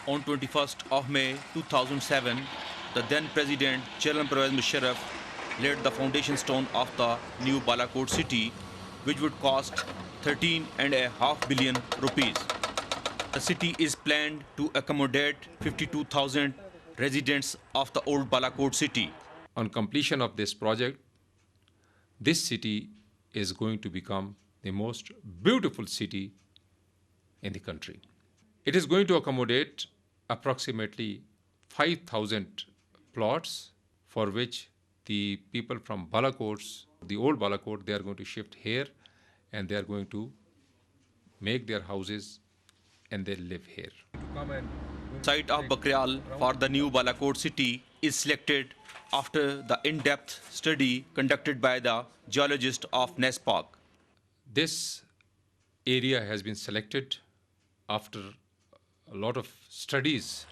On 21st of May 2007, the then President Chairman Pervez Musharraf laid the foundation stone of the new Balakot city, which would cost 13.5 billion rupees. The city is planned to accommodate 52,000 residents of the old Balakot city. On completion of this project, this city is going to become the most beautiful city in the country. It is going to accommodate approximately 5,000 plots, for which the people from Balakots, the old Balakot, they are going to shift here and they are going to make their houses and they live here. Site of Bakrial for the new Balakot city is selected after the in-depth study conducted by the geologist of NESPOC. This area has been selected after a lot of studies.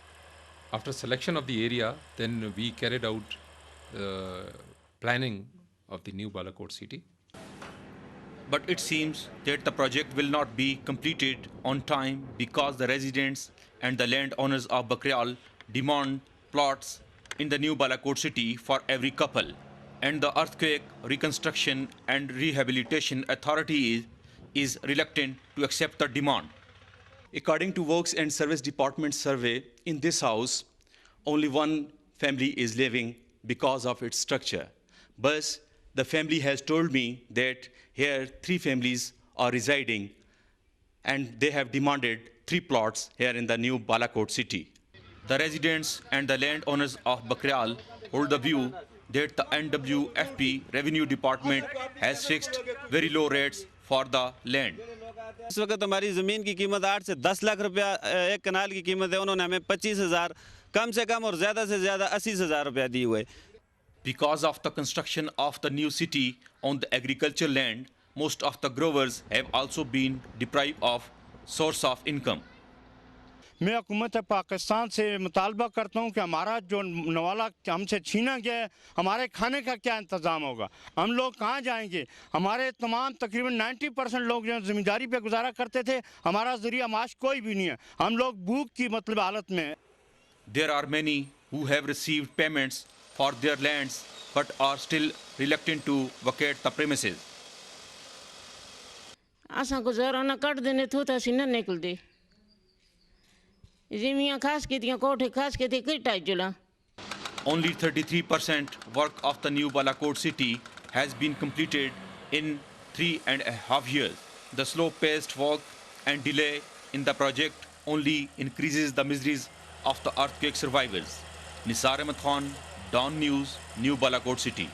After selection of the area, then we carried out planning of the new Balakot city. But it seems that the project will not be completed on time because the residents and the landowners of Bakrial demand plots in the new Balakot city for every couple. And the Earthquake Reconstruction and Rehabilitation Authority is reluctant to accept the demand. According to Works and Service Department survey, in this house, only one family is living because of its structure. But the family has told me that here 3 families are residing and they have demanded 3 plots here in the new Balakot city. The residents and the landowners of Bakrial hold the view that the NWFP Revenue Department has fixed very low rates for the land. इस वक्त हमारी ज़मीन की कीमत 8 से 10 लाख रुपया एक कनाल की कीमत है. उन्होंने हमें 25,000 कम से कम और ज़्यादा से ज़्यादा 80,000 रुपया दिए हुए. Because of the construction of the new city on the agricultural land, most of the growers have also been deprived of source of income. मैं हुकूमत पाकिस्तान से मुतालबा करता हूँ कि हमारा जो नवाला हमसे छीना गया है, हमारे खाने का क्या इंतज़ाम होगा. हम लोग कहाँ जाएंगे. हमारे तमाम तकरीबन 90% लोग जो ज़मींदारी पे गुजारा करते थे, हमारा ज़रिया माश कोई भी नहीं है. हम लोग भूख की मतलब हालत में हैं. There are many who have received payments for their lands but are still reluctant to vacate the premises. असां गुजारा न कर देने तो असीं न निकलदे. ज़मीन खास कीतियां कोठे खास कीते किटा जुला. Only 33% work of the new Balakot city has been completed in 3.5 years. The slow-paced work and delay in the project only increases the miseries of the earthquake survivors. Nisar Ahmed Khan, Dawn News, New Balakot city.